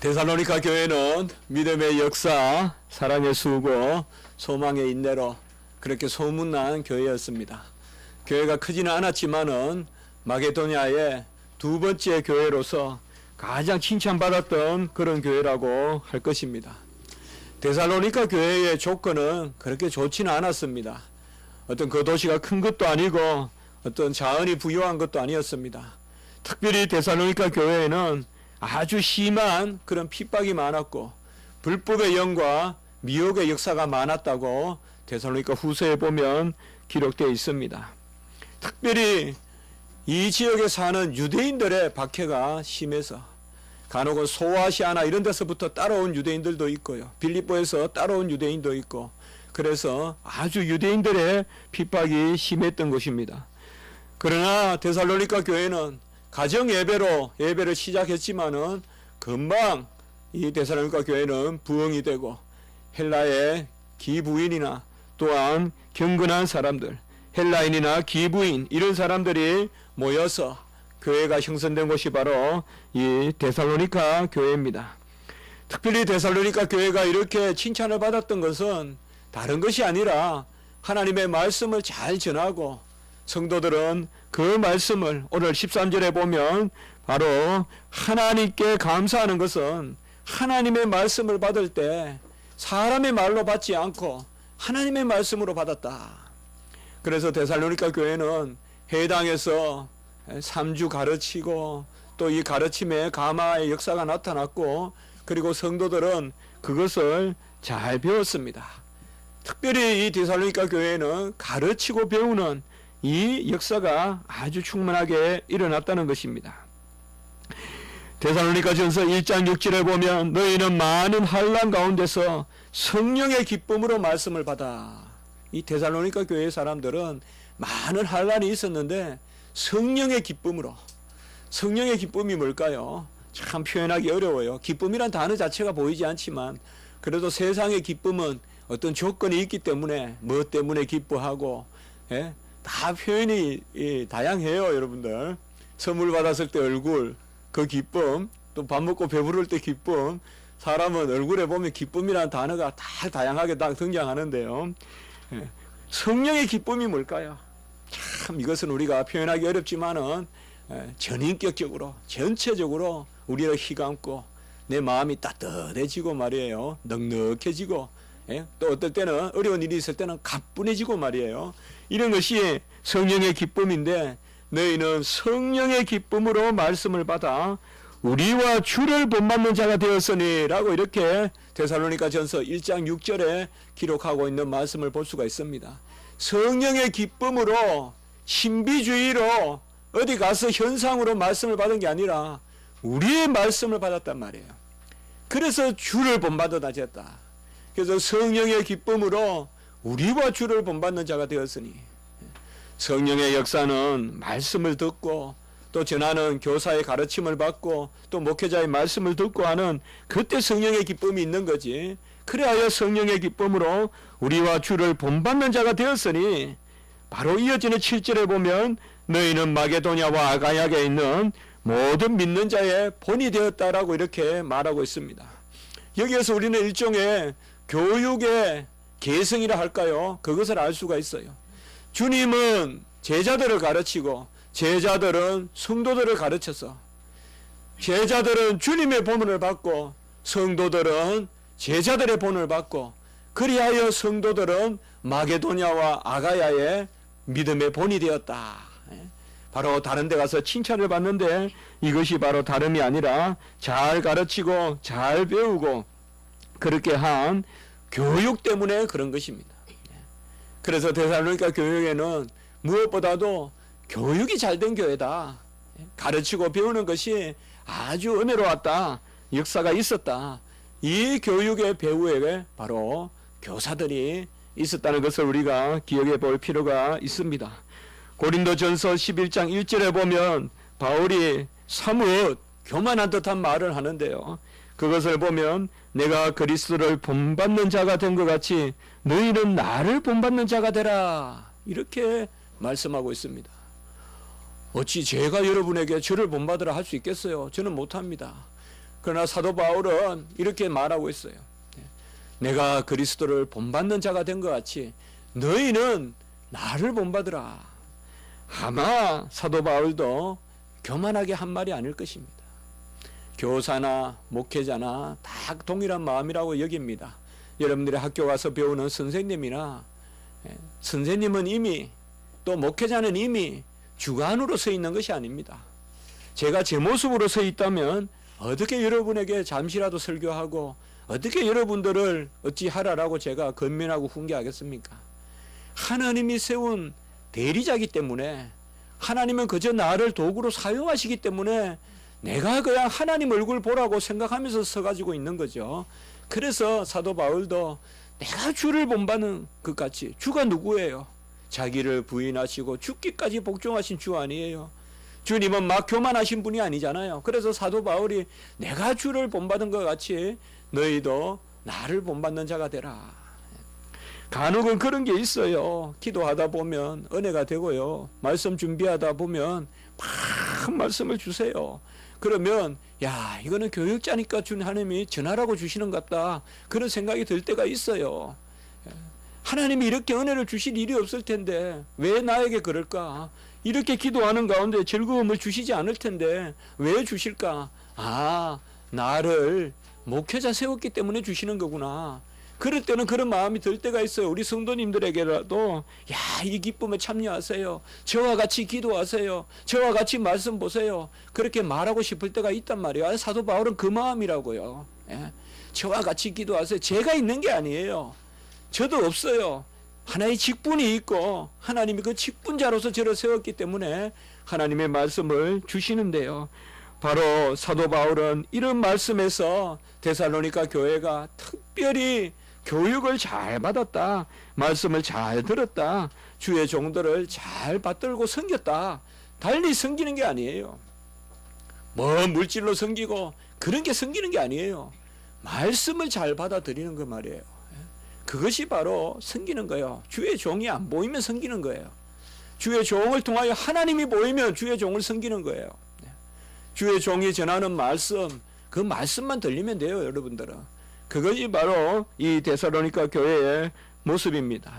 데살로니가 교회는 믿음의 역사, 사랑의 수고, 소망의 인내로 그렇게 소문난 교회였습니다. 교회가 크지는 않았지만은 마게도냐의 두 번째 교회로서 가장 칭찬받았던 그런 교회라고 할 것입니다. 데살로니가 교회의 조건은 그렇게 좋지는 않았습니다. 어떤 그 도시가 큰 것도 아니고 어떤 자원이 부유한 것도 아니었습니다. 특별히 데살로니가 교회에는 아주 심한 그런 핍박이 많았고 불법의 영과 미혹의 역사가 많았다고 데살로니가 후서에 보면 기록되어 있습니다. 특별히 이 지역에 사는 유대인들의 박해가 심해서 간혹은 소아시아나 이런 데서부터 따라온 유대인들도 있고요. 빌립보에서 따라온 유대인도 있고 그래서 아주 유대인들의 핍박이 심했던 것입니다. 그러나 데살로니가 교회는 가정 예배로 예배를 시작했지만은 금방 이 데살로니가 교회는 부흥이 되고 헬라의 기부인이나 또한 경건한 사람들, 헬라인이나 기부인 이런 사람들이 모여서 교회가 형성된 곳이 바로 이 데살로니가 교회입니다. 특별히 데살로니가 교회가 이렇게 칭찬을 받았던 것은 다른 것이 아니라 하나님의 말씀을 잘 전하고 성도들은 그 말씀을 오늘 13절에 보면 바로 하나님께 감사하는 것은 하나님의 말씀을 받을 때 사람의 말로 받지 않고 하나님의 말씀으로 받았다. 그래서 데살로니가 교회는 해당에서 3주 가르치고 또 이 가르침에 가마의 역사가 나타났고 그리고 성도들은 그것을 잘 배웠습니다. 특별히 이 데살로니가 교회는 가르치고 배우는 이 역사가 아주 충만하게 일어났다는 것입니다. 데살로니가전서 1장 6절에 보면 너희는 많은 환난 가운데서 성령의 기쁨으로 말씀을 받아. 이 데살로니가 교회 사람들은 많은 환난이 있었는데 성령의 기쁨으로. 성령의 기쁨이 뭘까요? 참 표현하기 어려워요. 기쁨이란 단어 자체가 보이지 않지만 그래도 세상의 기쁨은 어떤 조건이 있기 때문에 뭐 때문에 기뻐하고 다 표현이 다양해요. 여러분들 선물 받았을 때 얼굴 그 기쁨, 또 밥 먹고 배부를 때 기쁨, 사람은 얼굴에 보면 기쁨이라는 단어가 다 다양하게 다 등장하는데요. 성령의 기쁨이 뭘까요? 참 이것은 우리가 표현하기 어렵지만은 전인격적으로 전체적으로 우리를 휘감고 내 마음이 따뜻해지고 말이에요. 넉넉해지고 또 어떨 때는 어려운 일이 있을 때는 가뿐해지고 말이에요. 이런 것이 성령의 기쁨인데 너희는 성령의 기쁨으로 말씀을 받아 우리와 주를 본받는 자가 되었으니 라고 이렇게 데살로니가전서 1장 6절에 기록하고 있는 말씀을 볼 수가 있습니다. 성령의 기쁨으로 신비주의로 어디 가서 현상으로 말씀을 받은 게 아니라 우리의 말씀을 받았단 말이에요. 그래서 주를 본받으다 되었다. 그래서 성령의 기쁨으로 우리와 주를 본받는 자가 되었으니 성령의 역사는 말씀을 듣고 또 전하는 교사의 가르침을 받고 또 목회자의 말씀을 듣고 하는 그때 성령의 기쁨이 있는 거지. 그래야 성령의 기쁨으로 우리와 주를 본받는 자가 되었으니 바로 이어지는 7절에 보면 너희는 마게도냐와 아가야에 있는 모든 믿는 자의 본이 되었다라고 이렇게 말하고 있습니다. 여기에서 우리는 일종의 교육의 계승이라 할까요? 그것을 알 수가 있어요. 주님은 제자들을 가르치고 제자들은 성도들을 가르쳐서 제자들은 주님의 본을 받고 성도들은 제자들의 본을 받고 그리하여 성도들은 마게도냐와 아가야의 믿음의 본이 되었다. 바로 다른 데 가서 칭찬을 받는데 이것이 바로 다름이 아니라 잘 가르치고 잘 배우고 그렇게 한 교육 때문에 그런 것입니다. 그래서 데살로니가 교회에는 무엇보다도 교육이 잘된 교회다. 가르치고 배우는 것이 아주 은혜로웠다. 역사가 있었다. 이 교육의 배후에 바로 교사들이 있었다는 것을 우리가 기억해 볼 필요가 있습니다. 고린도전서 11장 1절에 보면 바울이 사뭇 교만한 듯한 말을 하는데요. 그것을 보면 내가 그리스도를 본받는 자가 된 것 같이 너희는 나를 본받는 자가 되라. 이렇게 말씀하고 있습니다. 어찌 제가 여러분에게 저를 본받으라 할 수 있겠어요? 저는 못합니다. 그러나 사도 바울은 이렇게 말하고 있어요. 내가 그리스도를 본받는 자가 된 것 같이 너희는 나를 본받으라. 아마 사도 바울도 교만하게 한 말이 아닐 것입니다. 교사나 목회자나 다 동일한 마음이라고 여깁니다. 여러분들이 학교 가서 배우는 선생님이나 선생님은 이미 또 목회자는 이미 주관으로 서 있는 것이 아닙니다. 제가 제 모습으로 서 있다면 어떻게 여러분에게 잠시라도 설교하고 어떻게 여러분들을 어찌하라라고 제가 건면하고 훈계하겠습니까? 하나님이 세운 대리자이기 때문에 하나님은 그저 나를 도구로 사용하시기 때문에 내가 그냥 하나님 얼굴 보라고 생각하면서 서가지고 있는 거죠. 그래서 사도 바울도 내가 주를 본받는 것 같이, 주가 누구예요? 자기를 부인하시고 죽기까지 복종하신 주 아니에요? 주님은 막 교만하신 분이 아니잖아요. 그래서 사도 바울이 내가 주를 본받은 것 같이 너희도 나를 본받는 자가 되라. 간혹은 그런 게 있어요. 기도하다 보면 은혜가 되고요. 말씀 준비하다 보면 막 말씀을 주세요. 그러면 야, 이거는 교육자니까 하나님이 전하라고 주시는 것 같다, 그런 생각이 들 때가 있어요. 하나님이 이렇게 은혜를 주실 일이 없을 텐데 왜 나에게 그럴까? 이렇게 기도하는 가운데 즐거움을 주시지 않을 텐데 왜 주실까? 아, 나를 목회자 세웠기 때문에 주시는 거구나. 그럴 때는 그런 마음이 들 때가 있어요. 우리 성도님들에게라도 야, 이 기쁨에 참여하세요. 저와 같이 기도하세요. 저와 같이 말씀 보세요. 그렇게 말하고 싶을 때가 있단 말이에요. 사도 바울은 그 마음이라고요. 예. 저와 같이 기도하세요. 제가 있는 게 아니에요. 저도 없어요. 하나의 직분이 있고 하나님이 그 직분자로서 저를 세웠기 때문에 하나님의 말씀을 주시는데요. 바로 사도 바울은 이런 말씀에서 데살로니가 교회가 특별히 교육을 잘 받았다, 말씀을 잘 들었다, 주의 종들을 잘 받들고 섬겼다, 달리 섬기는 게 아니에요. 뭐 물질로 섬기고 그런 게 섬기는 게 아니에요. 말씀을 잘 받아들이는 그 말이에요. 그것이 바로 섬기는 거예요. 주의 종이 안 보이면 섬기는 거예요. 주의 종을 통하여 하나님이 보이면 주의 종을 섬기는 거예요. 주의 종이 전하는 말씀, 그 말씀만 들리면 돼요, 여러분들은. 그것이 바로 이 데살로니가 교회의 모습입니다.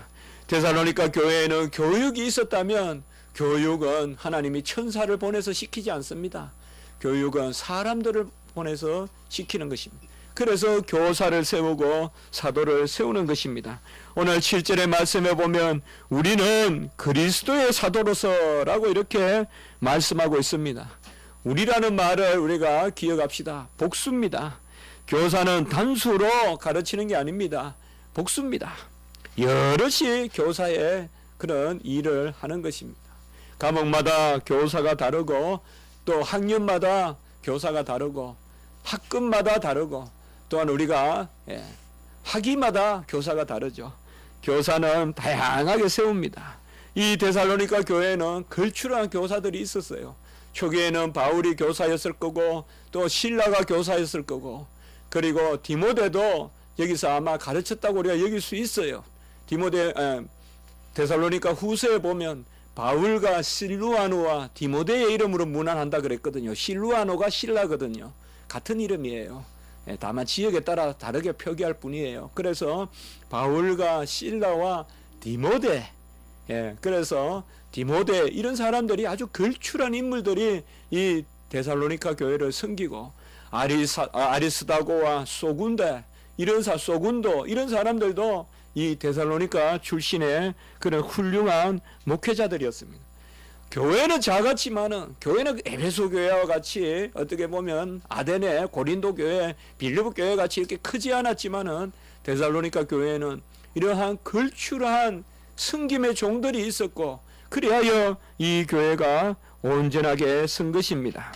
데살로니가 교회에는 교육이 있었다면 교육은 하나님이 천사를 보내서 시키지 않습니다. 교육은 사람들을 보내서 시키는 것입니다. 그래서 교사를 세우고 사도를 세우는 것입니다. 오늘 7절의 말씀에 보면 우리는 그리스도의 사도로서라고 이렇게 말씀하고 있습니다. 우리라는 말을 우리가 기억합시다. 복수입니다. 교사는 단수로 가르치는 게 아닙니다. 복수입니다. 여럿이 교사의 그런 일을 하는 것입니다. 과목마다 교사가 다르고 또 학년마다 교사가 다르고 학급마다 다르고 또한 우리가 학위마다 교사가 다르죠. 교사는 다양하게 세웁니다. 이 데살로니가 교회에는 걸출한 교사들이 있었어요. 초기에는 바울이 교사였을 거고 또 실라가 교사였을 거고 그리고 디모데도 여기서 아마 가르쳤다고 우리가 여길 수 있어요. 데살로니가 후서에 보면 바울과 실루아노와 디모데의 이름으로 문안한다 그랬거든요. 실루아노가 실라거든요. 같은 이름이에요. 다만 지역에 따라 다르게 표기할 뿐이에요. 그래서 바울과 실라와 디모데, 그래서 디모데 이런 사람들이 아주 걸출한 인물들이 이 데살로니가 교회를 섬기고 아리스다고와 소군데 소군도 이런 사람들도 이 데살로니가 출신의 그런 훌륭한 목회자들이었습니다. 교회는 작았지만은 교회는 에베소 교회와 같이 어떻게 보면 아데네 고린도 교회 빌립보 교회 같이 이렇게 크지 않았지만은 데살로니가 교회는 이러한 걸출한 섬김의 종들이 있었고 그리하여 이 교회가 온전하게 선 것입니다.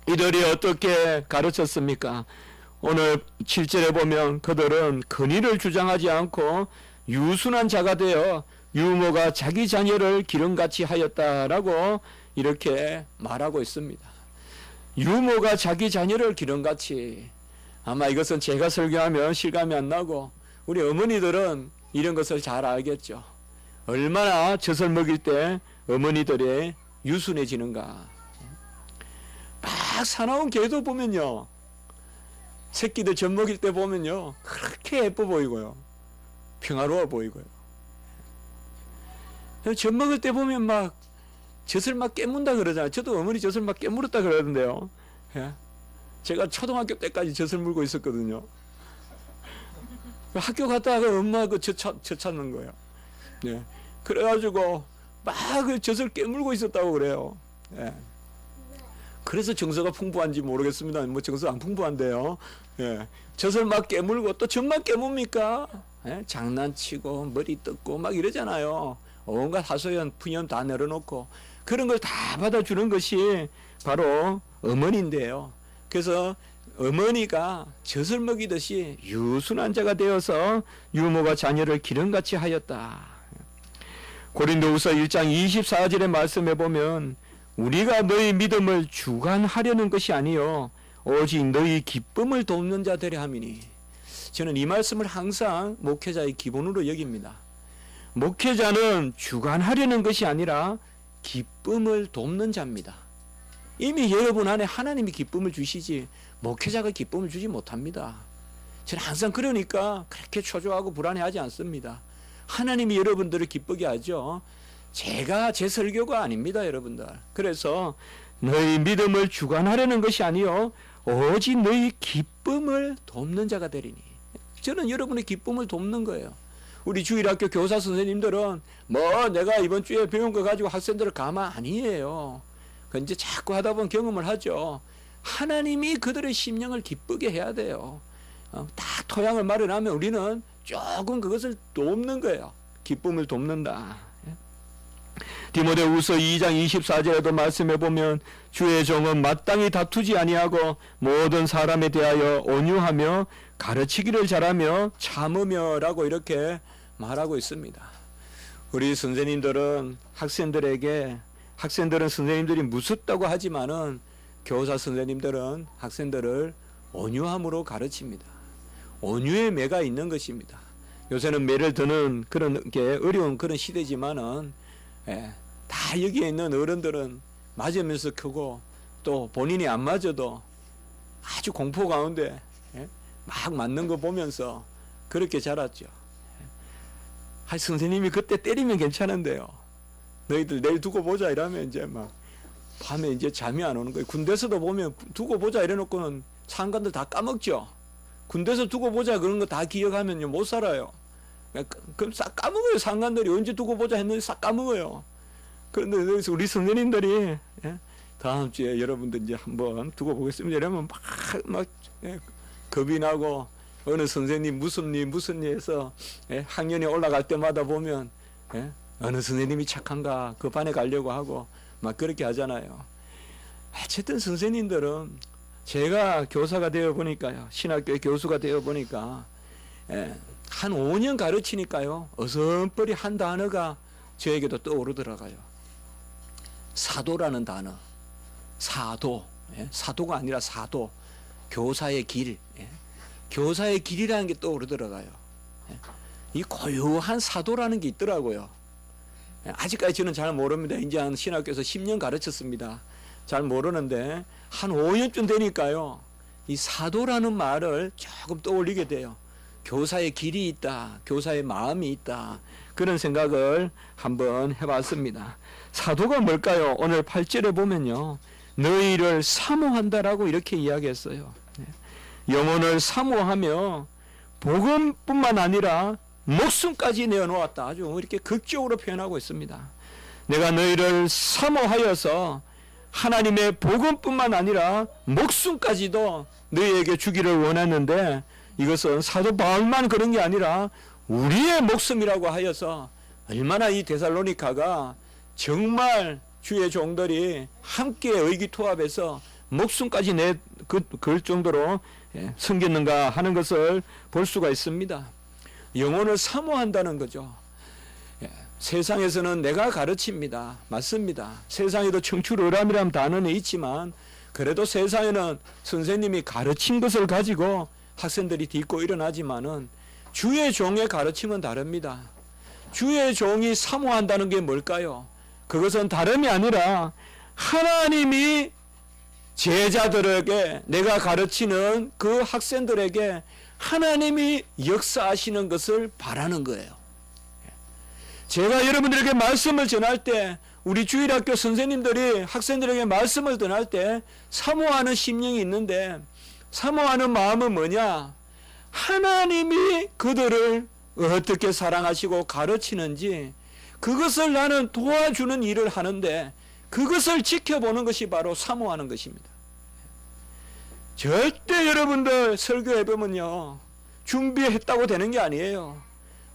이들이 어떻게 가르쳤습니까? 오늘 7절에 보면 그들은 근의를 주장하지 않고 유순한 자가 되어 유모가 자기 자녀를 기름같이 하였다라고 이렇게 말하고 있습니다. 유모가 자기 자녀를 기름같이, 아마 이것은 제가 설교하면 실감이 안 나고 우리 어머니들은 이런 것을 잘 알겠죠. 얼마나 젖을 먹일 때 어머니들이 유순해지는가. 막 사나운 개도 보면요, 새끼들 젖 먹일 때 보면요, 그렇게 예뻐 보이고요, 평화로워 보이고요. 젖 먹을 때 보면 막 젖을 막 깨문다 그러잖아요. 저도 어머니 젖을 막 깨물었다 그러던데요. 예? 제가 초등학교 때까지 젖을 물고 있었거든요. 학교 갔다가 엄마 그 젖 찾는 거예요. 예. 그래가지고 막 그 젖을 깨물고 있었다고 그래요. 예. 그래서 정서가 풍부한지 모르겠습니다. 뭐 정서 안 풍부한데요. 예. 젖을 막 깨물고 또 젖만 깨뭅니까? 예? 장난치고 머리 뜯고 막 이러잖아요. 온갖 하소연, 푸념 다 내려놓고 그런 걸 다 받아주는 것이 바로 어머니인데요. 그래서 어머니가 젖을 먹이듯이 유순한 자가 되어서 유모가 자녀를 기름같이 하였다. 고린도후서 1장 24절의 말씀에 보면 우리가 너희 믿음을 주관하려는 것이 아니요 오직 너희 기쁨을 돕는 자 되려 함이니. 저는 이 말씀을 항상 목회자의 기본으로 여깁니다. 목회자는 주관하려는 것이 아니라 기쁨을 돕는 자입니다. 이미 여러분 안에 하나님이 기쁨을 주시지 목회자가 기쁨을 주지 못합니다. 저는 항상 그러니까 그렇게 초조하고 불안해하지 않습니다. 하나님이 여러분들을 기쁘게 하죠. 제가 제 설교가 아닙니다, 여러분들. 그래서 너희 믿음을 주관하려는 것이 아니요 오직 너희 기쁨을 돕는 자가 되리니. 저는 여러분의 기쁨을 돕는 거예요. 우리 주일학교 교사 선생님들은 뭐 내가 이번 주에 배운 거 가지고 학생들을 가만 아니에요. 그 이제 자꾸 하다 보면 경험을 하죠. 하나님이 그들의 심령을 기쁘게 해야 돼요. 딱 토양을 마련하면 우리는 조금 그것을 돕는 거예요. 기쁨을 돕는다. 디모데후서 2장 24절에도 말씀해 보면 주의 종은 마땅히 다투지 아니하고 모든 사람에 대하여 온유하며 가르치기를 잘하며 참으며라고 이렇게 말하고 있습니다. 우리 선생님들은 학생들은 선생님들이 무섭다고 하지만은 교사 선생님들은 학생들을 온유함으로 가르칩니다. 온유의 매가 있는 것입니다. 요새는 매를 드는 그런 게 어려운 그런 시대지만은 다 여기에 있는 어른들은 맞으면서 크고 또 본인이 안 맞아도 아주 공포 가운데 막 맞는 거 보면서 그렇게 자랐죠. 선생님이 그때 때리면 괜찮은데요. 너희들 내일 두고 보자 이러면 이제 막 밤에 이제 잠이 안 오는 거예요. 군대에서도 보면 두고 보자 이래놓고는 상관들 다 까먹죠. 군대에서 두고 보자 그런 거 다 기억하면요 못 살아요. 그럼 싹 까먹어요. 상관들이 언제 두고 보자 했는지 싹 까먹어요. 그런데 여기서 우리 선생님들이 다음 주에 여러분들 이제 한번 두고 보겠습니다 이러면 막 겁이 나고 어느 선생님 무슨 일 해서 학년이 올라갈 때마다 보면 어느 선생님이 착한가 그 반에 가려고 하고 막 그렇게 하잖아요. 어쨌든 선생님들은 제가 교사가 되어 보니까요, 신학교의 교수가 되어 보니까 한 5년 가르치니까요 어선벌이 한 단어가 저에게도 떠오르더라고요. 사도라는 단어. 사도. 사도가 아니라 사도. 교사의 길. 교사의 길이라는 게 떠오르더라고요. 이 고유한 사도라는 게 있더라고요. 아직까지 저는 잘 모릅니다. 이제 한 신학교에서 10년 가르쳤습니다. 잘 모르는데 한 5년쯤 되니까요 이 사도라는 말을 조금 떠올리게 돼요. 교사의 길이 있다. 교사의 마음이 있다. 그런 생각을 한번 해봤습니다. 사도가 뭘까요? 오늘 8절에 보면요 너희를 사모한다라고 이렇게 이야기했어요. 영혼을 사모하며 복음뿐만 아니라 목숨까지 내어놓았다. 아주 이렇게 극적으로 표현하고 있습니다. 내가 너희를 사모하여서 하나님의 복음뿐만 아니라 목숨까지도 너희에게 주기를 원했는데 이것은 사도 바울만 그런 게 아니라 우리의 목숨이라고 하여서 얼마나 이 데살로니가가 정말 주의 종들이 함께 의기투합해서 목숨까지 걸 정도로 섬겼는가 하는 것을 볼 수가 있습니다. 영혼을 사모한다는 거죠. 세상에서는 내가 가르칩니다. 맞습니다. 세상에도 청출어람이라는 단어는 있지만 그래도 세상에는 선생님이 가르친 것을 가지고 학생들이 딛고 일어나지만은 주의 종의 가르침은 다릅니다. 주의 종이 사모한다는 게 뭘까요? 그것은 다름이 아니라 하나님이 제자들에게, 내가 가르치는 그 학생들에게 하나님이 역사하시는 것을 바라는 거예요. 제가 여러분들에게 말씀을 전할 때, 우리 주일학교 선생님들이 학생들에게 말씀을 전할 때 사모하는 심령이 있는데, 사모하는 마음은 뭐냐? 하나님이 그들을 어떻게 사랑하시고 가르치는지 그것을 나는 도와주는 일을 하는데, 그것을 지켜보는 것이 바로 사모하는 것입니다. 절대 여러분들 설교해 보면요, 준비했다고 되는 게 아니에요.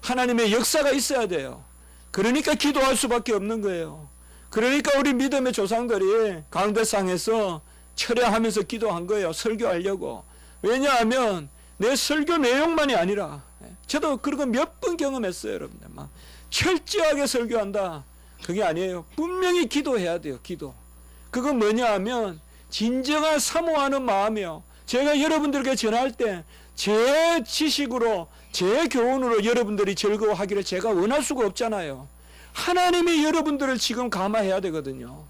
하나님의 역사가 있어야 돼요. 그러니까 기도할 수밖에 없는 거예요. 그러니까 우리 믿음의 조상들이 강대상에서 철야하면서 기도한 거예요. 설교하려고. 왜냐하면 내 설교 내용만이 아니라, 저도 그런 거 몇 번 경험했어요. 여러분들 막 철저하게 설교한다, 그게 아니에요. 분명히 기도해야 돼요. 기도. 그건 뭐냐 하면 진정한 사모하는 마음이요. 제가 여러분들에게 전할 때 제 지식으로, 제 교훈으로 여러분들이 즐거워하기를 제가 원할 수가 없잖아요. 하나님이 여러분들을 지금 감화해야 되거든요.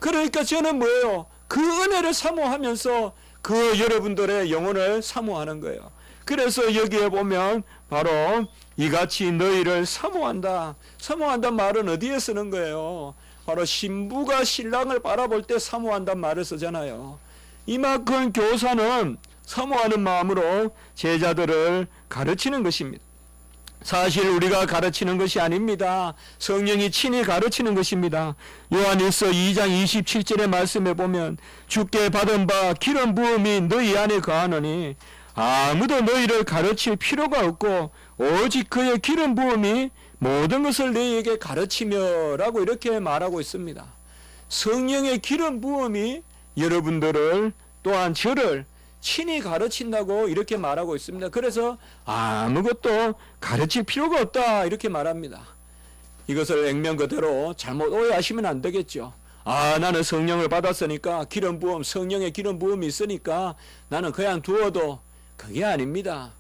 그러니까 저는 뭐예요? 그 은혜를 사모하면서 그 여러분들의 영혼을 사모하는 거예요. 그래서 여기에 보면 바로 이같이 너희를 사모한다. 사모한다는 말은 어디에 쓰는 거예요? 바로 신부가 신랑을 바라볼 때 사모한다는 말을 쓰잖아요. 이만큼 교사는 사모하는 마음으로 제자들을 가르치는 것입니다. 사실 우리가 가르치는 것이 아닙니다. 성령이 친히 가르치는 것입니다. 요한일서 2장 27절의 말씀에 보면 주께 받은 바 기름 부음이 너희 안에 거하노니 아무도 너희를 가르칠 필요가 없고 오직 그의 기름 부음이 모든 것을 너희에게 가르치며 라고 이렇게 말하고 있습니다. 성령의 기름 부음이 여러분들을, 또한 저를 친히 가르친다고 이렇게 말하고 있습니다. 그래서 아무것도 가르칠 필요가 없다 이렇게 말합니다. 이것을 액면 그대로 잘못 오해하시면 안 되겠죠. 나는 성령을 받았으니까 기름 부음, 성령의 기름 부음이 있으니까 나는 그냥 두어도, 그게 아닙니다.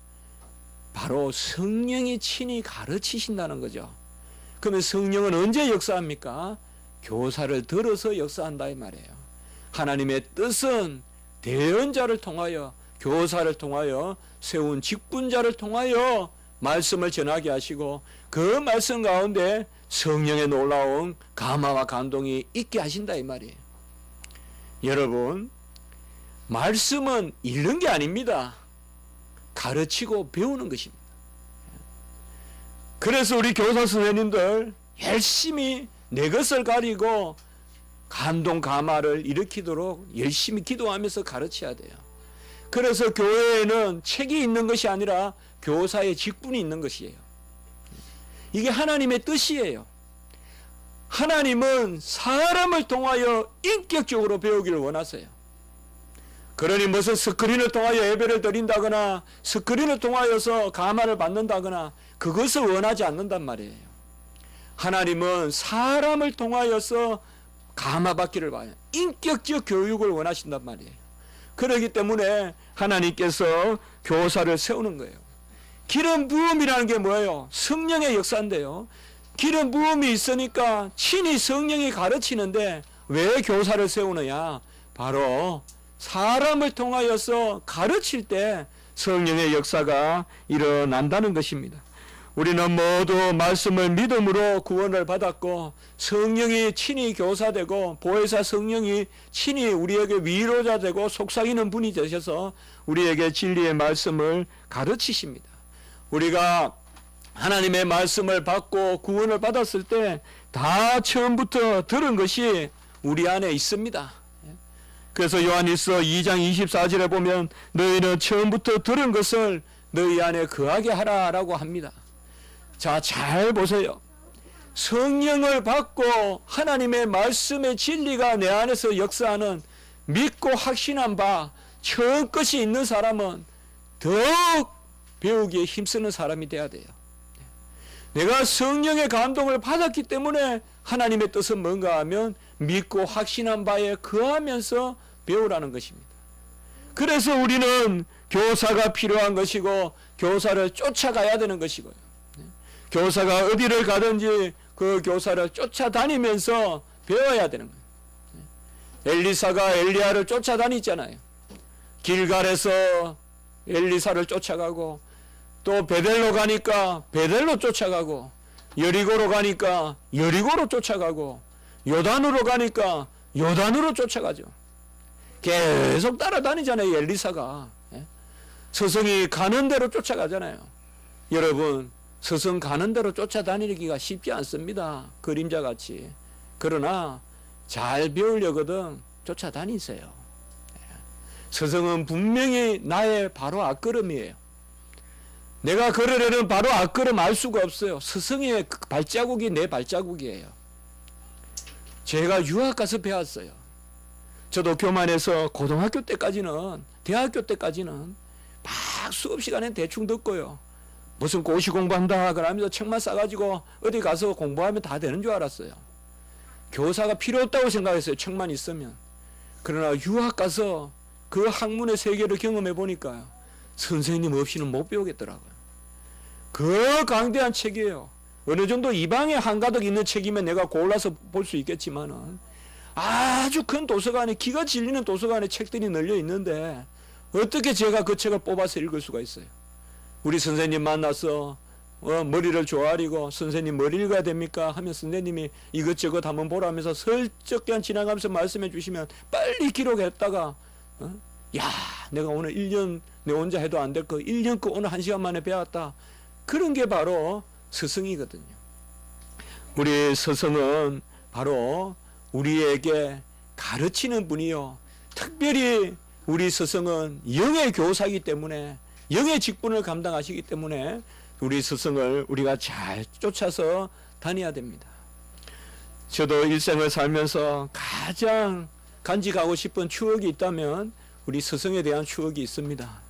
바로 성령이 친히 가르치신다는 거죠. 그러면 성령은 언제 역사합니까? 교사를 들어서 역사한다 이 말이에요. 하나님의 뜻은 대언자를 통하여, 교사를 통하여, 세운 직분자를 통하여 말씀을 전하게 하시고, 그 말씀 가운데 성령의 놀라운 감화와 감동이 있게 하신다 이 말이에요. 여러분, 말씀은 읽는 게 아닙니다. 가르치고 배우는 것입니다. 그래서 우리 교사 선생님들 열심히 내 것을 가리고 감동 감화를 일으키도록 열심히 기도하면서 가르쳐야 돼요. 그래서 교회에는 책이 있는 것이 아니라 교사의 직분이 있는 것이에요. 이게 하나님의 뜻이에요. 하나님은 사람을 통하여 인격적으로 배우기를 원하세요. 그러니 무슨 스크린을 통하여 예배를 드린다거나 스크린을 통하여서 감화를 받는다거나 그것을 원하지 않는단 말이에요. 하나님은 사람을 통하여서 감화받기를 바라요. 인격적 교육을 원하신단 말이에요. 그렇기 때문에 하나님께서 교사를 세우는 거예요. 기름 부음이라는 게 뭐예요? 성령의 역사인데요. 기름 부음이 있으니까 친히 성령이 가르치는데 왜 교사를 세우느냐? 바로 사람을 통하여서 가르칠 때 성령의 역사가 일어난다는 것입니다. 우리는 모두 말씀을 믿음으로 구원을 받았고 성령이 친히 교사되고 보혜사 성령이 친히 우리에게 위로자 되고 속삭이는 분이 되셔서 우리에게 진리의 말씀을 가르치십니다. 우리가 하나님의 말씀을 받고 구원을 받았을 때 다 처음부터 들은 것이 우리 안에 있습니다. 그래서 요한일서 2장 24절에 보면 너희는 처음부터 들은 것을 너희 안에 거하게 하라라고 합니다. 자, 잘 보세요. 성령을 받고 하나님의 말씀의 진리가 내 안에서 역사하는 믿고 확신한 바 처음 것이 있는 사람은 더욱 배우기에 힘쓰는 사람이 돼야 돼요. 내가 성령의 감동을 받았기 때문에 하나님의 뜻은 뭔가 하면 믿고 확신한 바에 거하면서 배우라는 것입니다. 그래서 우리는 교사가 필요한 것이고 교사를 쫓아가야 되는 것이고요. 교사가 어디를 가든지 그 교사를 쫓아다니면서 배워야 되는 거예요. 엘리사가 엘리야를 쫓아다녔잖아요. 길갈에서 엘리사를 쫓아가고, 또 베델로 가니까 베델로 쫓아가고, 여리고로 가니까 여리고로 쫓아가고, 요단으로 가니까 요단으로 쫓아가죠. 계속 따라다니잖아요, 엘리사가. 스승이 가는 대로 쫓아가잖아요. 여러분, 스승 가는 대로 쫓아다니기가 쉽지 않습니다. 그림자같이. 그러나 잘 배우려거든 쫓아다니세요. 스승은 분명히 나의 바로 앞걸음이에요. 내가 걸으려는 바로 앞걸음 알 수가 없어요. 스승의 발자국이 내 발자국이에요. 제가 유학 가서 배웠어요. 저도 교만해서 고등학교 때까지는, 대학교 때까지는 막 수업 시간에 대충 듣고요. 무슨 고시 공부한다 그러면서 책만 싸가지고 어디 가서 공부하면 다 되는 줄 알았어요. 교사가 필요 없다고 생각했어요. 책만 있으면. 그러나 유학 가서 그 학문의 세계를 경험해 보니까 선생님 없이는 못 배우겠더라고요. 그 강대한 책이에요. 어느 정도 이 방에 한가득 있는 책이면 내가 골라서 볼 수 있겠지만은 아주 큰 도서관에, 기가 질리는 도서관에 책들이 널려 있는데 어떻게 제가 그 책을 뽑아서 읽을 수가 있어요? 우리 선생님 만나서 머리를 조아리고 선생님 뭘 읽어야 됩니까? 하면 선생님이 이것저것 한번 보라면서 슬쩍 그냥 지나가면서 말씀해 주시면 빨리 기록했다가 야, 내가 오늘 1년 내 혼자 해도 안 될 거 1년 거 오늘 1시간 만에 배웠다. 그런 게 바로 스승이거든요. 우리 스승은 바로 우리에게 가르치는 분이요. 특별히 우리 스승은 영의 교사이기 때문에, 영의 직분을 감당하시기 때문에 우리 스승을 우리가 잘 쫓아서 다녀야 됩니다. 저도 일생을 살면서 가장 간직하고 싶은 추억이 있다면 우리 스승에 대한 추억이 있습니다.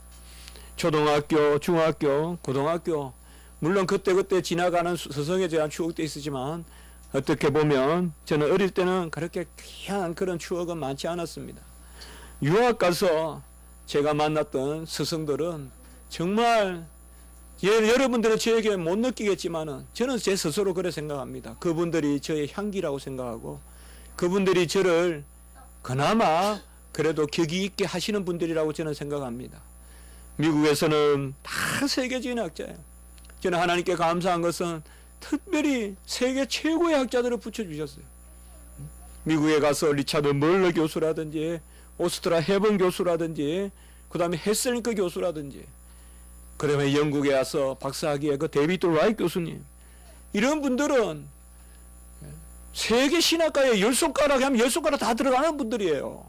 초등학교, 중학교, 고등학교, 물론 그때그때 지나가는 스승에 대한 추억도 있으지만 어떻게 보면 저는 어릴 때는 그렇게 귀한 그런 추억은 많지 않았습니다. 유학 가서 제가 만났던 스승들은 정말 여러분들은 저에게 못 느끼겠지만은 저는 제 스스로 그래 생각합니다. 그분들이 저의 향기라고 생각하고 그분들이 저를 그나마 그래도 격이 있게 하시는 분들이라고 저는 생각합니다. 미국에서는 다 세계적인 학자예요. 저는 하나님께 감사한 것은 특별히 세계 최고의 학자들을 붙여주셨어요. 미국에 가서 리차드 멀러 교수라든지 오스트라 헤번 교수라든지 그 다음에 헤슬링크 교수라든지 그 다음에 영국에 와서 박사학위의 그 데이비드 라이트 교수님, 이런 분들은 세계 신학가에 10손가락 하면 10손가락 다 들어가는 분들이에요.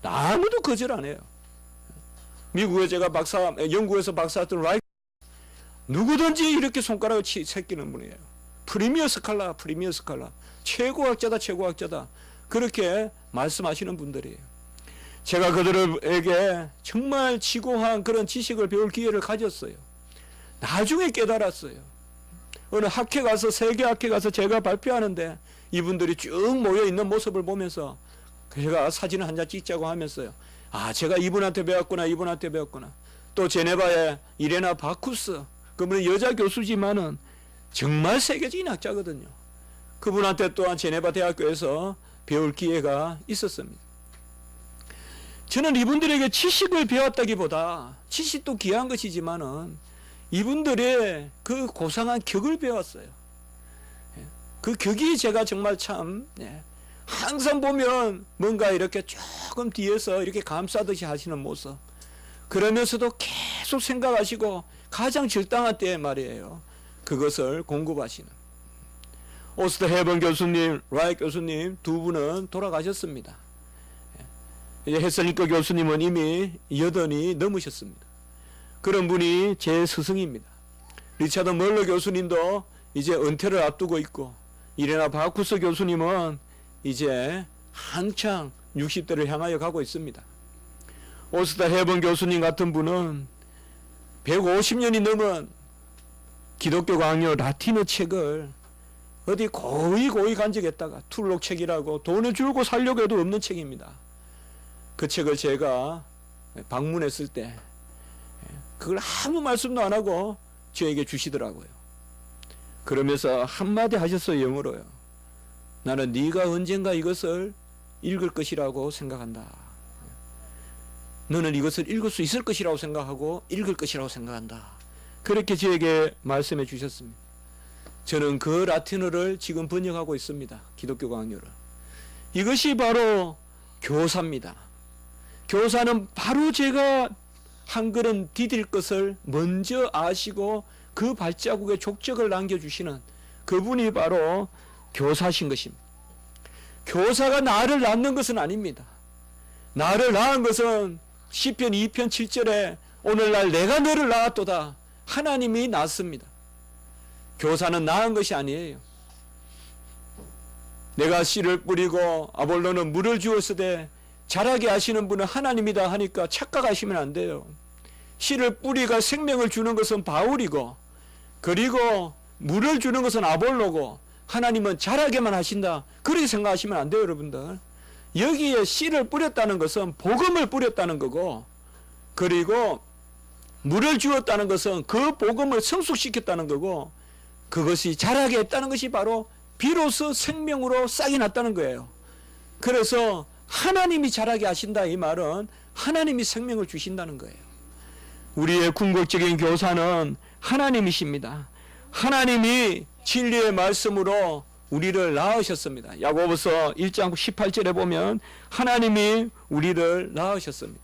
아무도 거절 안 해요. 미국에 제가 영국에서 박사했던 라이트, 누구든지 이렇게 손가락을 새끼는 분이에요. 프리미어 스칼라, 최고 학자다. 그렇게 말씀하시는 분들이에요. 제가 그들에게 정말 지고한 그런 지식을 배울 기회를 가졌어요. 나중에 깨달았어요. 어느 학회 가서, 세계 학회 가서 제가 발표하는데 이분들이 쭉 모여 있는 모습을 보면서 제가 사진 한 장 찍자고 하면서요. 아, 제가 이분한테 배웠구나. 또 제네바의 이레나 바쿠스, 그분은 여자 교수지만은 정말 세계적인 학자거든요. 그분한테 또한 제네바 대학교에서 배울 기회가 있었습니다. 저는 이분들에게 지식을 배웠다기보다, 지식도 귀한 것이지만은 이분들의 그 고상한 격을 배웠어요. 그 격이 제가 정말 참, 항상 보면 뭔가 이렇게 조금 뒤에서 이렇게 감싸듯이 하시는 모습, 그러면서도 계속 생각하시고 가장 적당한 때에 말이에요, 그것을 공급하시는 오스트 헤번 교수님, 라이 교수님 두 분은 돌아가셨습니다. 이제 헤슬링크 교수님은 이미 80이 넘으셨습니다. 그런 분이 제 스승입니다. 리차드 멀러 교수님도 이제 은퇴를 앞두고 있고, 이레나 바쿠스 교수님은 이제 한창 60대를 향하여 가고 있습니다. 오스트 헤번 교수님 같은 분은 150년이 넘은 기독교 강요 라틴어 책을 어디 고이 간직했다가, 툴록 책이라고 돈을 주고 살려고 해도 없는 책입니다. 그 책을 제가 방문했을 때 그걸 아무 말씀도 안 하고 저에게 주시더라고요. 그러면서 한마디 하셨어요. 영어로요. 나는 네가 언젠가 이것을 읽을 것이라고 생각한다. 너는 이것을 읽을 수 있을 것이라고 생각하고 읽을 것이라고 생각한다. 그렇게 저에게 말씀해 주셨습니다. 저는 그 라틴어를 지금 번역하고 있습니다. 기독교 강요를. 이것이 바로 교사입니다. 교사는 바로 제가 한 걸음 디딜 것을 먼저 아시고 그 발자국에 족적을 남겨주시는 그분이 바로 교사신 것입니다. 교사가 나를 낳는 것은 아닙니다. 나를 낳은 것은 시편 2편 7절에 오늘날 내가 너를 낳았도다. 하나님이 낳습니다. 교사는 낳은 것이 아니에요. 내가 씨를 뿌리고 아볼로는 물을 주었으되 자라게 하시는 분은 하나님이다 하니까 착각하시면 안 돼요. 씨를 뿌리가 생명을 주는 것은 바울이고 그리고 물을 주는 것은 아볼로고 하나님은 자라게만 하신다. 그렇게 생각하시면 안 돼요, 여러분들. 여기에 씨를 뿌렸다는 것은 복음을 뿌렸다는 거고 그리고 물을 주었다는 것은 그 복음을 성숙시켰다는 거고 그것이 자라게 했다는 것이 바로 비로소 생명으로 싹이 났다는 거예요. 그래서 하나님이 자라게 하신다 이 말은 하나님이 생명을 주신다는 거예요. 우리의 궁극적인 교사는 하나님이십니다. 하나님이 진리의 말씀으로 우리를 낳으셨습니다. 야고보서 1장 18절에 보면 하나님이 우리를 낳으셨습니다.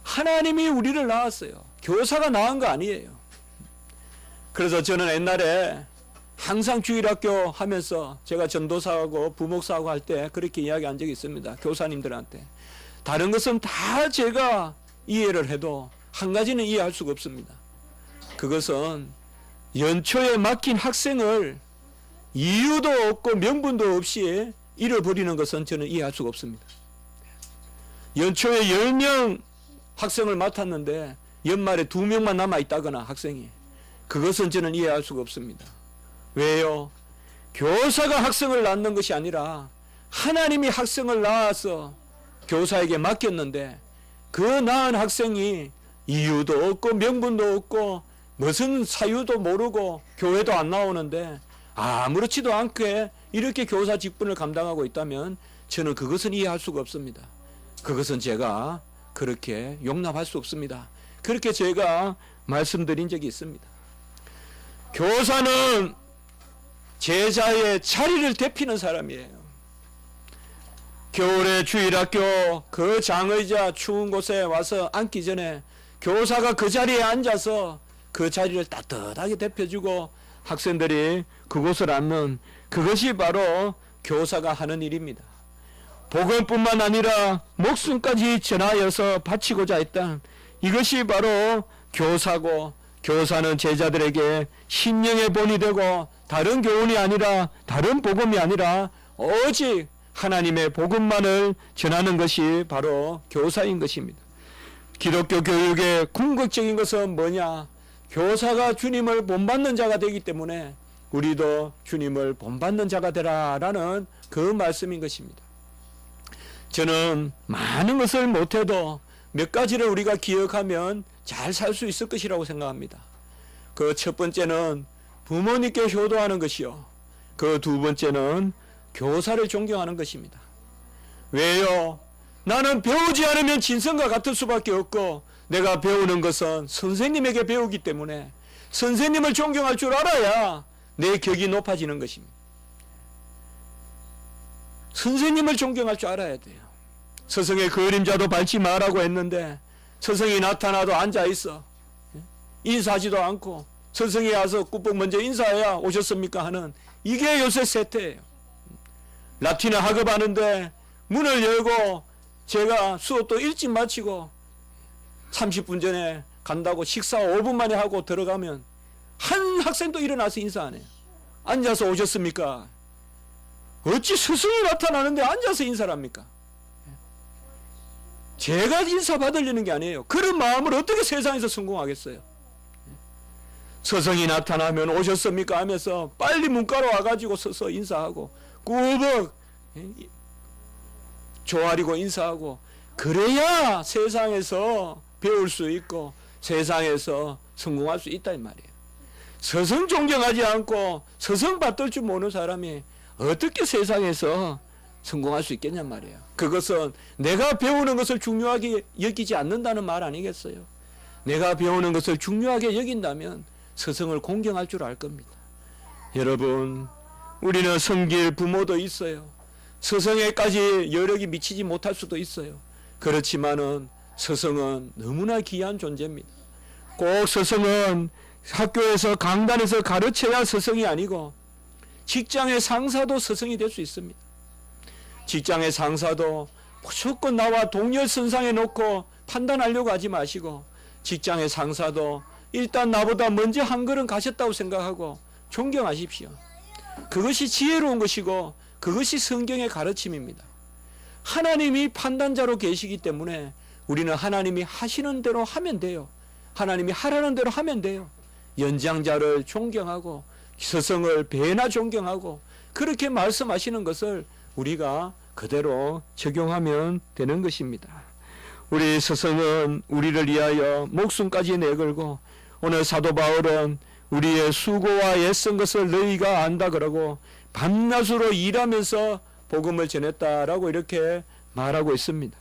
하나님이 우리를 낳았어요. 교사가 낳은 거 아니에요. 그래서 저는 옛날에 항상 주일학교 하면서 제가 전도사하고 부목사하고 할 때 그렇게 이야기한 적이 있습니다. 교사님들한테. 다른 것은 다 제가 이해를 해도 한 가지는 이해할 수가 없습니다. 그것은 연초에 맡긴 학생을 이유도 없고 명분도 없이 잃어버리는 것은 저는 이해할 수가 없습니다. 연초에 10명 학생을 맡았는데 연말에 2명만 남아있다거나 학생이 그것은 저는 이해할 수가 없습니다. 왜요? 교사가 학생을 낳는 것이 아니라 하나님이 학생을 낳아서 교사에게 맡겼는데 그 낳은 학생이 이유도 없고 명분도 없고 무슨 사유도 모르고 교회도 안 나오는데 아무렇지도 않게 이렇게 교사 직분을 감당하고 있다면 저는 그것은 이해할 수가 없습니다. 그것은 제가 그렇게 용납할 수 없습니다. 그렇게 제가 말씀드린 적이 있습니다. 교사는 제자의 자리를 대피는 사람이에요. 겨울에 주일학교 그 장의자 추운 곳에 와서 앉기 전에 교사가 그 자리에 앉아서 그 자리를 따뜻하게 대표주고 학생들이 그곳을 앉는 그것이 바로 교사가 하는 일입니다. 복음뿐만 아니라 목숨까지 전하여서 바치고자 했던 이것이 바로 교사고 교사는 제자들에게 신령의 본이 되고 다른 교훈이 아니라 다른 복음이 아니라 오직 하나님의 복음만을 전하는 것이 바로 교사인 것입니다. 기독교 교육의 궁극적인 것은 뭐냐? 교사가 주님을 본받는 자가 되기 때문에 우리도 주님을 본받는 자가 되라라는 그 말씀인 것입니다. 저는 많은 것을 못해도 몇 가지를 우리가 기억하면 잘 살 수 있을 것이라고 생각합니다. 그 첫 번째는 부모님께 효도하는 것이요. 그 두 번째는 교사를 존경하는 것입니다. 왜요? 나는 배우지 않으면 진성과 같을 수밖에 없고 내가 배우는 것은 선생님에게 배우기 때문에 선생님을 존경할 줄 알아야 내 격이 높아지는 것입니다. 선생님을 존경할 줄 알아야 돼요. 스승의 그림자도 밟지 말라고 했는데 스승이 나타나도 앉아있어. 인사하지도 않고 스승이 와서 꾹꾹 먼저 인사해야 오셨습니까 하는 이게 요새 세태예요. 라틴어 학업하는데 문을 열고 제가 수업도 일찍 마치고 30분 전에 간다고 식사 5분 만에 하고 들어가면 한 학생도 일어나서 인사 안 해요. 앉아서 오셨습니까? 어찌 스승이 나타나는데 앉아서 인사를 합니까? 제가 인사 받으려는 게 아니에요. 그런 마음을 어떻게 세상에서 성공하겠어요? 스승이 나타나면 오셨습니까 하면서 빨리 문가로 와가지고 서서 인사하고 꾸벅 조아리고 인사하고 그래야 세상에서 배울 수 있고 세상에서 성공할 수 있다 이 말이에요. 스승 존경하지 않고 스승 받들 줄 모르는 사람이 어떻게 세상에서 성공할 수 있겠냔 말이에요. 그것은 내가 배우는 것을 중요하게 여기지 않는다는 말 아니겠어요? 내가 배우는 것을 중요하게 여긴다면 스승을 공경할 줄 알 겁니다. 여러분, 우리는 섬길 부모도 있어요. 스승에까지 여력이 미치지 못할 수도 있어요. 그렇지만은 스승은 너무나 귀한 존재입니다. 꼭 스승은 학교에서 강단에서 가르쳐야 스승이 아니고 직장의 상사도 스승이 될 수 있습니다. 직장의 상사도 무조건 나와 동열선상에 놓고 판단하려고 하지 마시고 직장의 상사도 일단 나보다 먼저 한 걸음 가셨다고 생각하고 존경하십시오. 그것이 지혜로운 것이고 그것이 성경의 가르침입니다. 하나님이 판단자로 계시기 때문에 우리는 하나님이 하시는 대로 하면 돼요. 하나님이 하라는 대로 하면 돼요. 연장자를 존경하고 스승을 배나 존경하고 그렇게 말씀하시는 것을 우리가 그대로 적용하면 되는 것입니다. 우리 스승은 우리를 위하여 목숨까지 내걸고 오늘 사도 바울은 우리의 수고와 애쓴 것을 너희가 안다 그러고 밤낮으로 일하면서 복음을 전했다라고 이렇게 말하고 있습니다.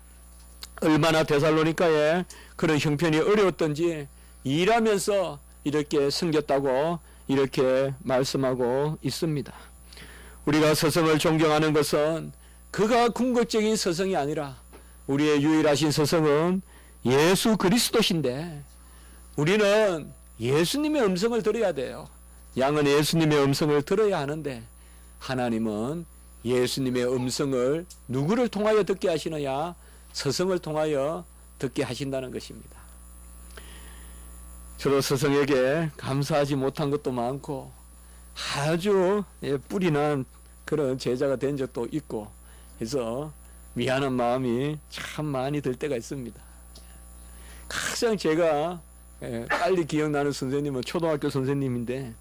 얼마나 데살로니가에 그런 형편이 어려웠던지 일하면서 이렇게 섬겼다고 이렇게 말씀하고 있습니다. 우리가 스승을 존경하는 것은 그가 궁극적인 스승이 아니라 우리의 유일하신 스승은 예수 그리스도신데 우리는 예수님의 음성을 들어야 돼요. 양은 예수님의 음성을 들어야 하는데 하나님은 예수님의 음성을 누구를 통하여 듣게 하시느냐? 스승을 통하여 듣게 하신다는 것입니다. 저도 스승에게 감사하지 못한 것도 많고 아주 뿌리난 그런 제자가 된 적도 있고 그래서 미안한 마음이 참 많이 들 때가 있습니다. 가장 제가 빨리 기억나는 선생님은 초등학교 선생님인데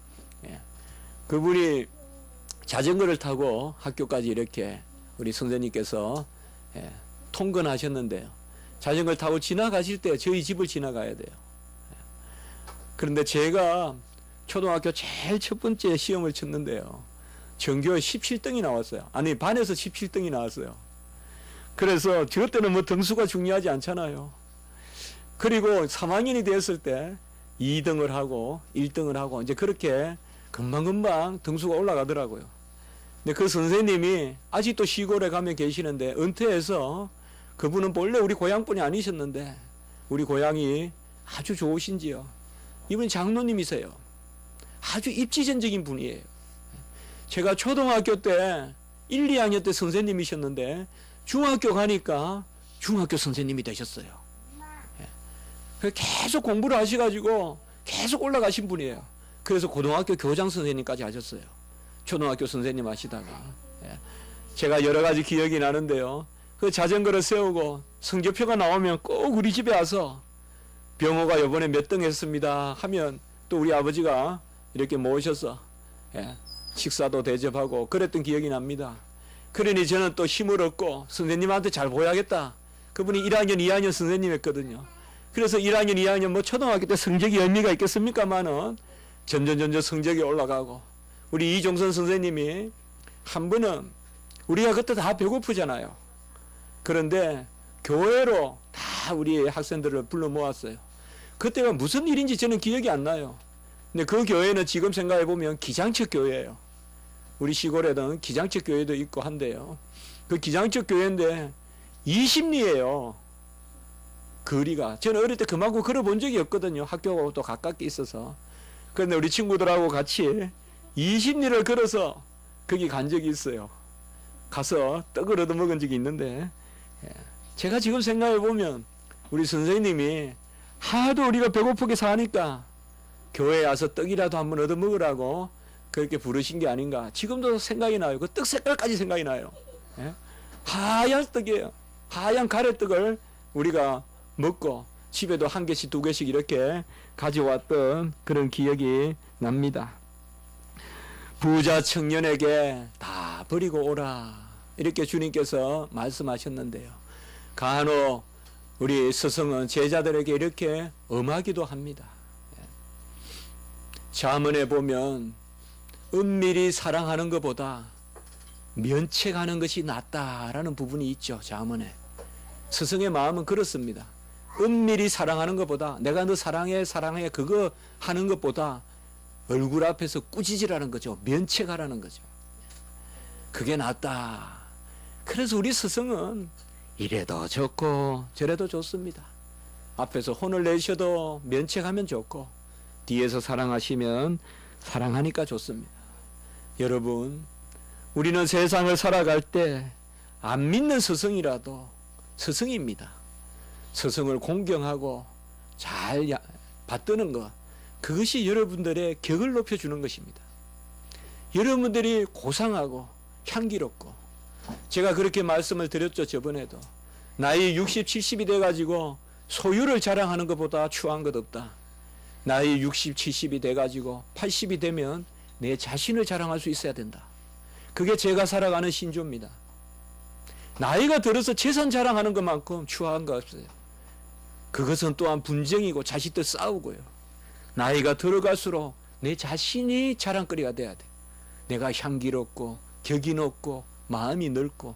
그분이 자전거를 타고 학교까지 이렇게 우리 선생님께서 통근하셨는데요. 자전거를 타고 지나가실 때 저희 집을 지나가야 돼요. 그런데 제가 초등학교 제일 첫 번째 시험을 쳤는데요. 전교 17등이 나왔어요. 아니 반에서 17등이 나왔어요. 그래서 저 때는 뭐 등수가 중요하지 않잖아요. 그리고 3학년이 되었을 때 2등을 하고 1등을 하고 이제 그렇게 금방금방 등수가 올라가더라고요. 근데 그 선생님이 아직도 시골에 가면 계시는데 은퇴해서 그분은 본래 우리 고향분이 아니셨는데 우리 고향이 아주 좋으신지요. 이분이 장로님이세요. 아주 입지전적인 분이에요. 제가 초등학교 때 1, 2학년 때 선생님이셨는데 중학교 가니까 중학교 선생님이 되셨어요. 계속 공부를 하셔가지고 계속 올라가신 분이에요. 그래서 고등학교 교장 선생님까지 하셨어요. 초등학교 선생님 하시다가 제가 여러 가지 기억이 나는데요. 그 자전거를 세우고 성적표가 나오면 꼭 우리 집에 와서 병호가 이번에 몇 등 했습니다 하면 또 우리 아버지가 이렇게 모셔서 식사도 대접하고 그랬던 기억이 납니다. 그러니 저는 또 힘을 얻고 선생님한테 잘 보여야겠다. 그분이 1학년, 2학년 선생님이었거든요. 그래서 1학년, 2학년 뭐 초등학교 때 성적이 의미가 있겠습니까만은 점점 성적이 올라가고 우리 이종선 선생님이 한 번은 우리가 그때 다 배고프잖아요. 그런데 교회로 다 우리 학생들을 불러 모았어요. 그때가 무슨 일인지 저는 기억이 안 나요. 근데 그 교회는 지금 생각해 보면 기장척 교회예요. 우리 시골에는 기장척 교회도 있고 한데요. 그 기장척 교회인데 20리예요. 거리가. 저는 어릴 때 그만큼 걸어본 적이 없거든요. 학교하고 또 가깝게 있어서. 그런데 우리 친구들하고 같이 20리를 걸어서 거기 간 적이 있어요. 가서 떡을 얻어먹은 적이 있는데 제가 지금 생각해 보면 우리 선생님이 하도 우리가 배고프게 사니까 교회에 와서 떡이라도 한번 얻어먹으라고 그렇게 부르신 게 아닌가. 지금도 생각이 나요. 그 떡 색깔까지 생각이 나요. 하얀 떡이에요. 하얀 가래떡을 우리가 먹고 집에도 한 개씩 두 개씩 이렇게 가져왔던 그런 기억이 납니다. 부자 청년에게 다 버리고 오라 이렇게 주님께서 말씀하셨는데요. 간혹 우리 스승은 제자들에게 이렇게 엄하기도 합니다. 잠언에 보면 은밀히 사랑하는 것보다 면책하는 것이 낫다라는 부분이 있죠. 잠언에. 스승의 마음은 그렇습니다. 은밀히 사랑하는 것보다, 내가 너 사랑해 그거 하는 것보다 얼굴 앞에서 꾸짖으라는 거죠. 면책하라는 거죠. 그게 낫다. 그래서 우리 스승은 이래도 좋고 저래도 좋습니다. 앞에서 혼을 내셔도 면책하면 좋고 뒤에서 사랑하시면 사랑하니까 좋습니다. 여러분, 우리는 세상을 살아갈 때 안 믿는 스승이라도 스승입니다. 스승을 공경하고 잘 받드는 것, 그것이 여러분들의 격을 높여주는 것입니다. 여러분들이 고상하고 향기롭고, 제가 그렇게 말씀을 드렸죠. 저번에도 나이 60, 70이 돼가지고 소유를 자랑하는 것보다 추한 것 없다. 나이 60, 70이 돼가지고 80이 되면 내 자신을 자랑할 수 있어야 된다. 그게 제가 살아가는 신조입니다. 나이가 들어서 재산 자랑하는 것만큼 추한 거 없어요. 그것은 또한 분쟁이고 자식들 싸우고요. 나이가 들어갈수록 내 자신이 자랑거리가 돼야 돼. 내가 향기롭고 격이 높고 마음이 넓고.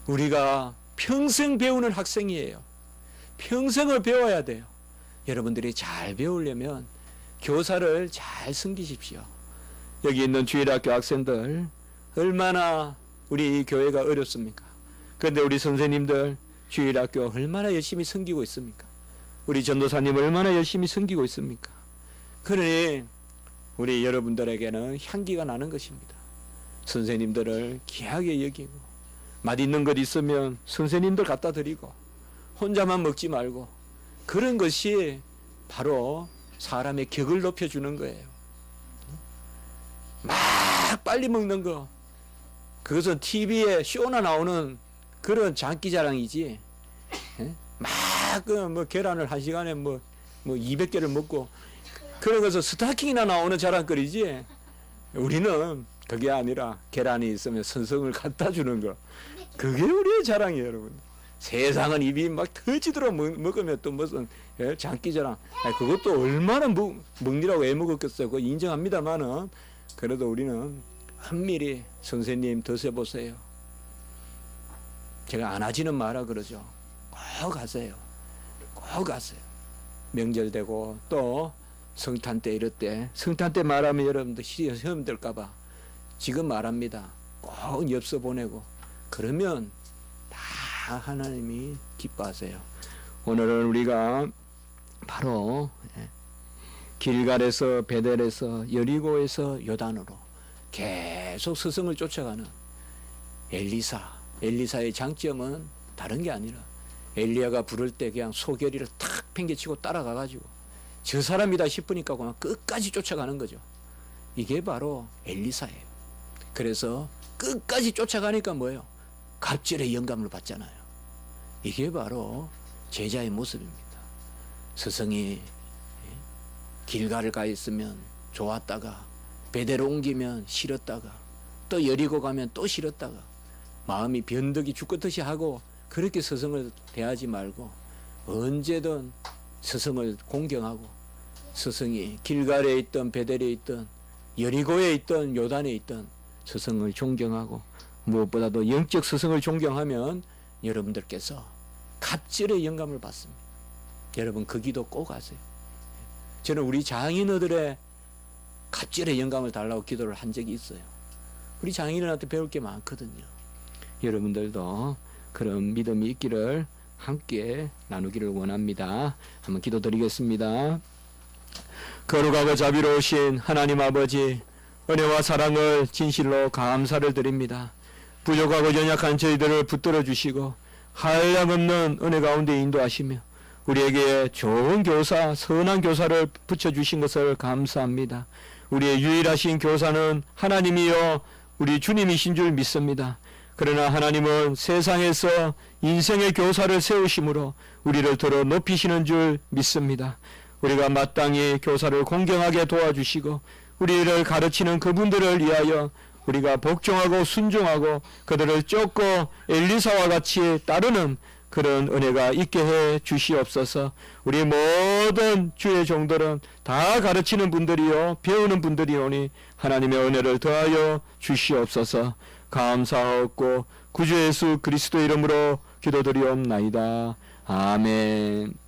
우리가 평생 배우는 학생이에요. 평생을 배워야 돼요. 여러분들이 잘 배우려면 교사를 잘 섬기십시오. 여기 있는 주일학교 학생들, 얼마나 우리 이 교회가 어렵습니까? 그런데 우리 선생님들 주일학교 얼마나 열심히 섬기고 있습니까? 우리 전도사님 얼마나 열심히 섬기고 있습니까? 그러니 우리 여러분들에게는 향기가 나는 것입니다. 선생님들을 귀하게 여기고, 맛있는 것 있으면 선생님들 갖다 드리고, 혼자만 먹지 말고, 그런 것이 바로 사람의 격을 높여주는 거예요. 막 빨리 먹는 거, 그것은 TV에 쇼나 나오는 그런 장기자랑이지. 막 그 계란을 한 시간에 200개를 먹고 그런 것은 스타킹이나 나오는 자랑거리지. 우리는 그게 아니라 계란이 있으면 선성을 갖다 주는 거, 그게 우리의 자랑이에요, 여러분. 세상은 입이 막 터지도록 먹으면 또 무슨 장기자랑. 그것도 얼마나 먹느라고 왜 먹었겠어요. 그거 인정합니다만은, 그래도 우리는 한밀히 선생님 드셔보세요. 제가 안 하지는 마라 그러죠. 꼭 하세요. 꼭 하세요. 명절 되고 또 성탄 때 이럴 때, 성탄 때 말하면 여러분들 시험 될까봐 지금 말합니다. 꼭 엽서 보내고, 그러면 다 하나님이 기뻐하세요. 오늘은 우리가 바로 길갈에서 베델에서 여리고에서 요단으로 계속 스승을 쫓아가는 엘리사의 장점은 다른 게 아니라 엘리야가 부를 때 그냥 소결이를 탁 팽개치고 따라가가지고 저 사람이다 싶으니까 그냥 끝까지 쫓아가는 거죠. 이게 바로 엘리사예요. 그래서 끝까지 쫓아가니까 뭐예요? 갑절의 영감을 받잖아요. 이게 바로 제자의 모습입니다. 스승이 길갈을 가 있으면 좋았다가 베델로 옮기면 싫었다가 또 여리고 가면 또 싫었다가 마음이 변덕이 죽겠듯이 하고, 그렇게 스승을 대하지 말고 언제든 스승을 공경하고, 스승이 길갈에 있던 베델에 있던 여리고에 있던 요단에 있던 스승을 존경하고, 무엇보다도 영적 스승을 존경하면 여러분들께서 갑절의 영감을 받습니다. 여러분 그 기도 꼭 하세요. 저는 우리 장인어들의 갑절의 영감을 달라고 기도를 한 적이 있어요. 우리 장인어른한테 배울 게 많거든요. 여러분들도 그런 믿음이 있기를 함께 나누기를 원합니다. 한번 기도드리겠습니다. 거룩하고 자비로우신 하나님 아버지, 은혜와 사랑을 진실로 감사를 드립니다. 부족하고 연약한 저희들을 붙들어 주시고 한량없는 은혜 가운데 인도하시며 우리에게 좋은 교사, 선한 교사를 붙여주신 것을 감사합니다. 우리의 유일하신 교사는 하나님이요 우리 주님이신 줄 믿습니다. 그러나 하나님은 세상에서 인생의 교사를 세우심으로 우리를 더러 높이시는 줄 믿습니다. 우리가 마땅히 교사를 공경하게 도와주시고 우리를 가르치는 그분들을 위하여 우리가 복종하고 순종하고 그들을 쫓고 엘리사와 같이 따르는 그런 은혜가 있게 해 주시옵소서. 우리 모든 주의 종들은 다 가르치는 분들이요 배우는 분들이오니 하나님의 은혜를 더하여 주시옵소서. 감사하옵고 구주 예수 그리스도 이름으로 기도드리옵나이다. 아멘.